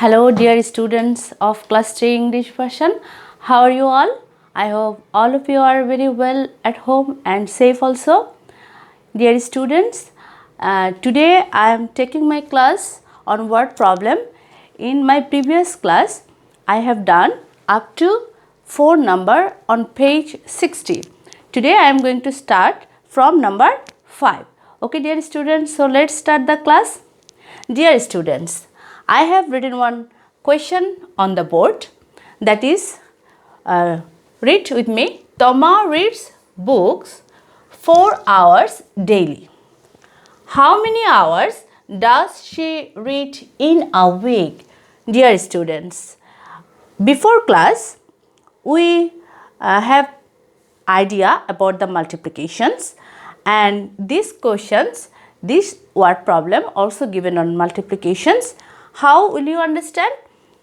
Hello dear students of class 3 English version. How are you all? I hope all of you are very well at home and safe also. Dear students, today I am taking my class on word problem. In my previous class, I have done up to 4 number on page 60. Today I am going to start from number 5. Okay dear students, so let's start the class. Dear students, I have written one question on the board, that is, read with me. Toma reads books 4 hours daily. How many hours does she read in a week? Dear students, before class we have idea about the multiplications, and these questions, this word problem also given on multiplications. How will you understand?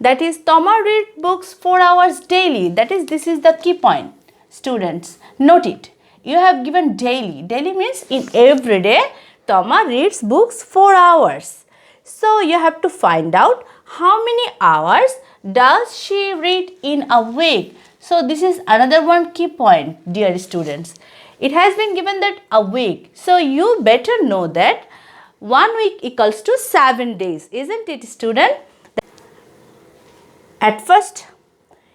That is, Toma read books 4 hours daily. That is, this is the key point. Students, note it. You have given daily. Daily means in every day, Toma reads books 4 hours. So, you have to find out how many hours does she read in a week. So, this is another one key point, dear students. It has been given that a week. So, you better know that 1 week equals to 7 days. Isn't it, student? At first,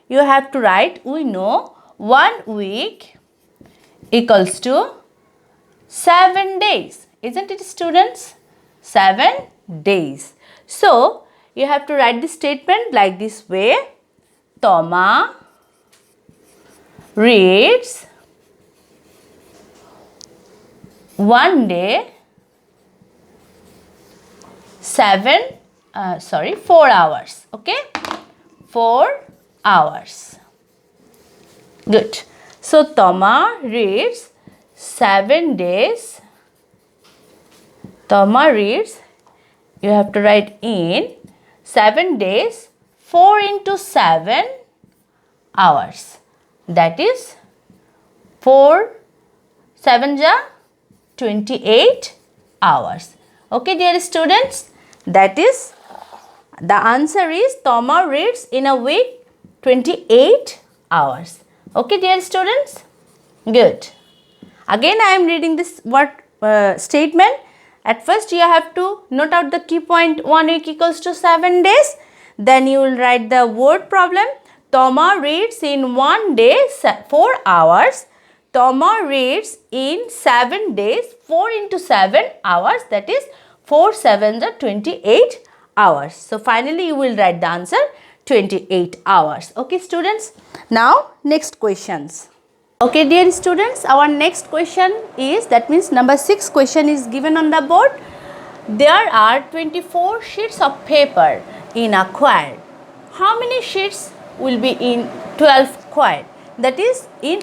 you have to write, we know 1 week equals to 7 days. Isn't it, students? 7 days. So, you have to write the statement like this way. Toma reads 1 day 4 hours. Okay, 4 hours. Good. So, Toma reads 7 days. Toma reads, you have to write in 7 days, 4 into 7 hours. That is 4 7 ja 28 hours. Okay, dear students, that is, the answer is Toma reads in a week 28 hours. Okay, dear students, good. Again, I am reading this word statement. At first, you have to note out the key point. 1 week equals to 7 days. Then you will write the word problem. Toma reads in 1 day 4 hours. Toma reads in 7 days 4 into 7 hours, that is 4 7 are 28 hours. So, finally, you will write the answer 28 hours. Okay, students. Now, next questions. Okay, dear students, our next question is, that means number 6 question is given on the board. There are 24 sheets of paper in a quire. How many sheets will be in 12 quire? That is, in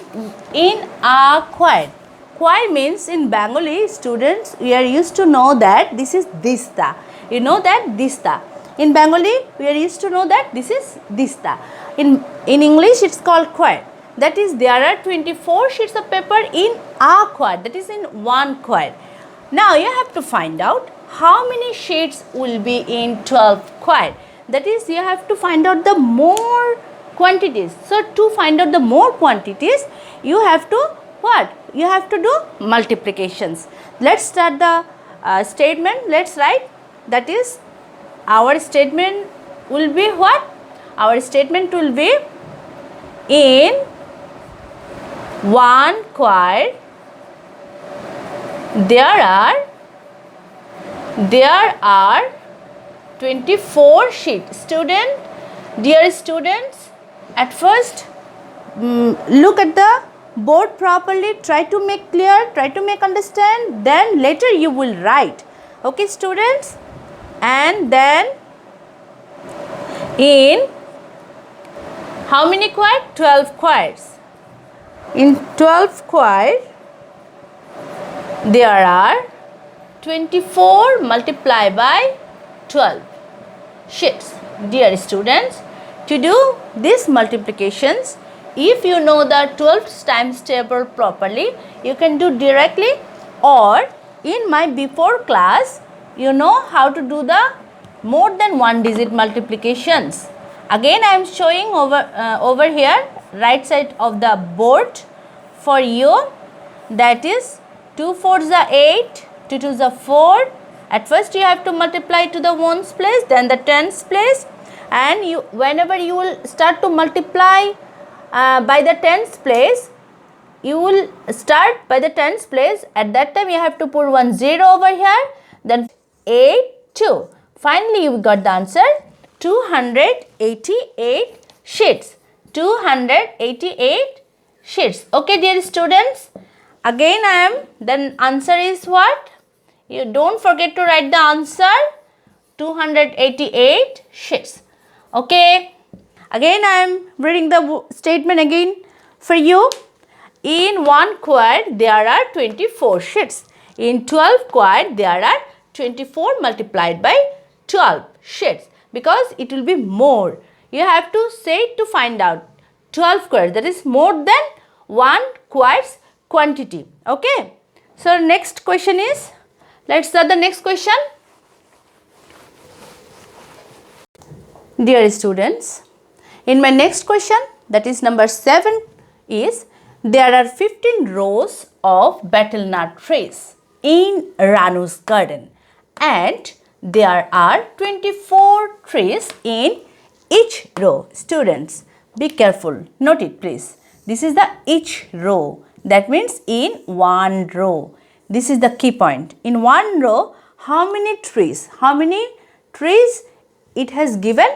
a quire. Quire means in Bengali, students, we are used to know that this is dista. You know that dista. In Bengali, we are used to know that this is dista. In English, it's called quire. That is, there are 24 sheets of paper in a quire. That is, in one quire. Now, you have to find out how many sheets will be in 12 quire. That is, you have to find out the more quantities. So, to find out the more quantities, you have to what? You have to do multiplications. Let's start the statement. Let's write. That is, our statement will be what? Our statement will be in one quire there are 24 sheets. Dear students, at first look at the board properly, try to make clear, try to make understand, then later you will write. Okay, students, and then in how many quire? 12 quires. In 12 quire, there are 24 multiplied by 12 sheets. Dear students, to do these multiplications, if you know the 12 times table properly, you can do directly, or in my before class, you know how to do the more than 1 digit multiplications. Again I am showing over here right side of the board for you. That is 2 4s are 8, 2 2s are 4. At first you have to multiply to the ones place, then the tens place, and you whenever you will start to multiply by the tens place, you will start by the tens place. At that time you have to put 1 0 over here, then 8 2. Finally you got the answer 288 sheets. 288 sheets. Okay dear students, again then answer is what? You don't forget to write the answer, 288 sheets. Okay, again I am reading the statement again for you. In 1 quad there are 24 sheets. In 12 quad there are 24 multiplied by 12 sheets, because it will be more. You have to say to find out 12 quads, that is more than 1 quad's quantity. Okay, so next question is, let's start the next question. Dear students, in my next question, that is number 7, is there are 15 rows of betel nut trees in Ranu's garden, and there are 24 trees in each row. Students, be careful. Note it please. This is the each row. That means in one row. This is the key point. In one row, how many trees? How many trees it has given?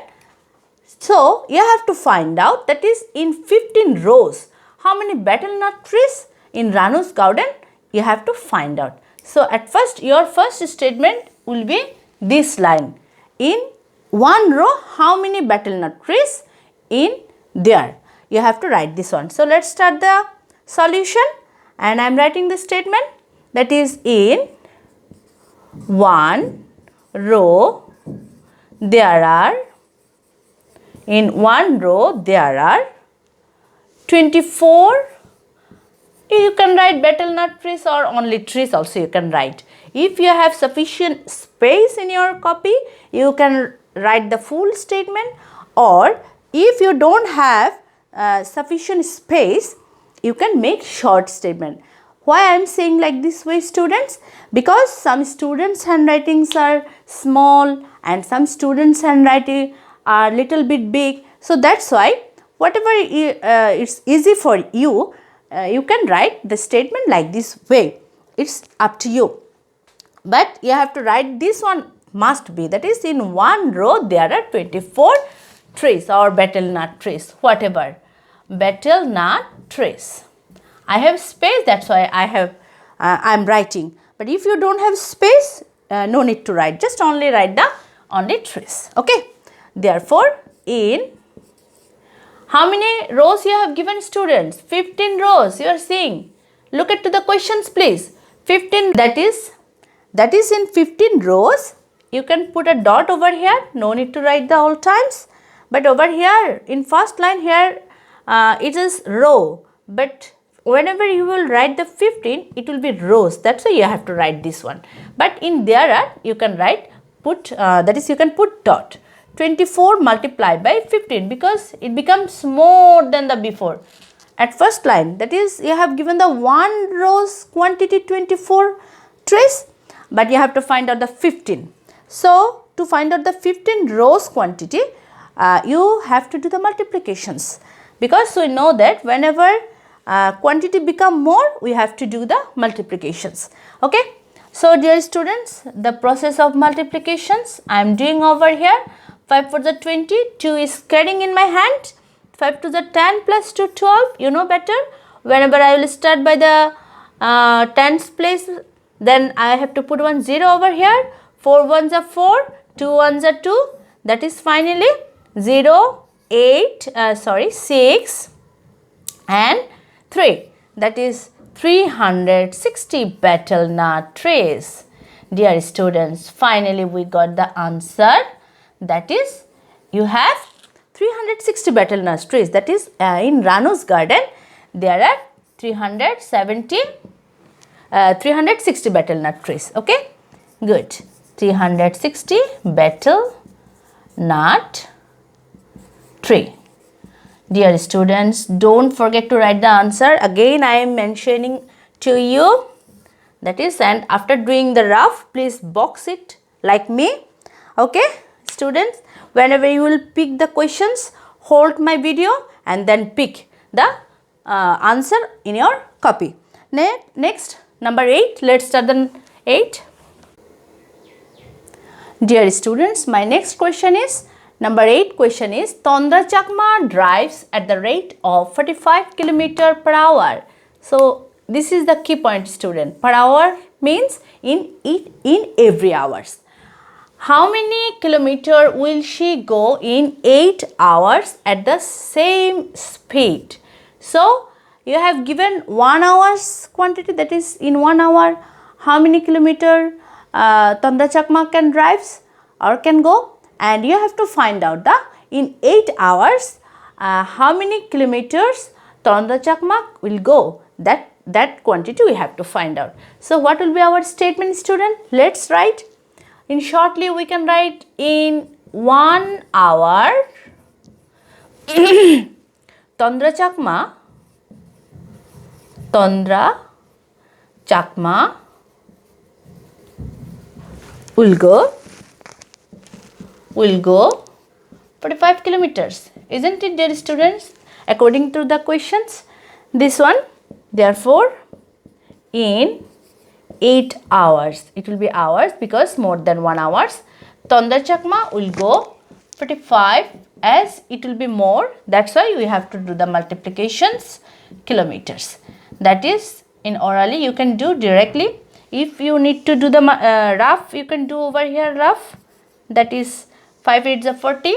So, you have to find out, that is in 15 rows. How many betel nut trees in Ranu's garden? You have to find out. So, at first, your first statement will be this line. In one row, how many betel nut trees in there? You have to write this one. So, let's start the solution, and I am writing the statement, that is in one row there are 24. You can write betel nut trees or only trees also you can write. If you have sufficient space in your copy, you can write the full statement, or if you don't have sufficient space, you can make short statement. Why I am saying like this way, students? Because some students' handwritings are small and some students' handwriting are little bit big. So that's why whatever it's easy for you, you can write the statement like this way. It's up to you. But you have to write this one must be, that is in one row there are 24 trees or betel nut trees, whatever. Betel nut trees. I have space, that's why I am writing. But if you don't have space, no need to write. Just only write the only trees. Okay. Therefore, in how many rows you have given, students? 15 rows you are seeing. Look at to the questions please. 15, that is in 15 rows. You can put a dot over here. No need to write the all times. But over here in first line here, it is row. But whenever you will write the 15, it will be rows. That's why you have to write this one. But in there, you can write you can put dot. 24 multiplied by 15, because it becomes more than the before. At first line, that is you have given the one rows quantity 24 trees, but you have to find out the 15. So, to find out the 15 rows quantity, you have to do the multiplications, because we know that whenever quantity become more, we have to do the multiplications. Okay. So, dear students, the process of multiplications I am doing over here. 5 for the 20, 2 is carrying in my hand. 5 to the 10 plus 2, 12, you know better. Whenever I will start by the tens place, then I have to put 1 0 over here. 4 ones are 4, 2 ones are 2. That is finally 0, 6 and 3. That is 360 betel nut trees. Dear students, finally we got the answer. That is, you have 360 betel nut trees. That is, in Ranu's garden, there are 360 betel nut trees. Okay, good. 360 betel not 3. Dear students, don't forget to write the answer. Again, I am mentioning to you. That is, and after doing the rough, please box it like me. Okay, students, whenever you will pick the questions, hold my video and then pick the answer in your copy. Next, number 8. Let's start the 8. Dear students, my next question is, number 8 question is, Tondra Chakma drives at the rate of 45 km per hour. So, this is the key point, student. Per hour means in every hours. How many kilometer will she go in 8 hours at the same speed? So, you have given 1 hour's quantity, that is in 1 hour how many kilometer Tondra Chakma can drives or can go, and you have to find out the in 8 hours how many kilometers Tondra Chakma will go. That quantity we have to find out. So, what will be our statement, student? Let's write. In shortly, we can write in 1 hour Tondra Chakma will go 45 kilometers. Isn't it, dear students? According to the questions, this one. Therefore, in 8 hours, it will be hours because more than 1 hours, Tondra Chakma will go 45, as it will be more. That's why we have to do the multiplications kilometers. That is, in orally you can do directly. If you need to do the rough, you can do over here rough. That is 5 8s are 40.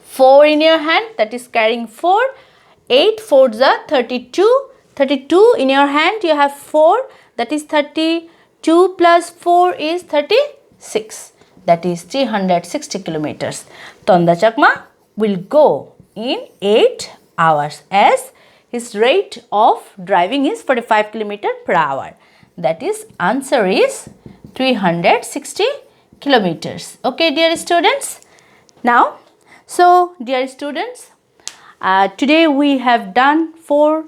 4 in your hand, that is carrying 4. 8 4s are 32. 32 in your hand, you have 4. That is 32 plus 4 is 36. That is 360 kilometers. Tondra Chakma will go in 8 hours, as his rate of driving is 45 kilometers per hour. That is, answer is 360 kilometers. Okay, dear students. Now, so dear students, today we have done 4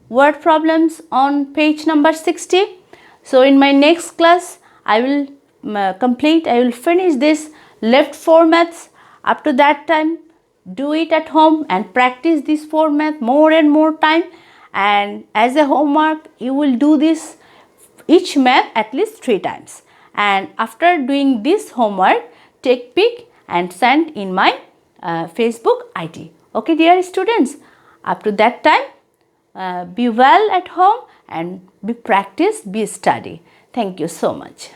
word problems on page number 60. So, in my next class, I will I will finish this left 4 maths. Up to that time, do it at home and practice this 4 math more and more time. And as a homework, you will do this each math at least 3 times. And after doing this homework, take pic and send in my Facebook ID. Okay, dear students, up to that time, be well at home and be practice, be study. Thank you so much.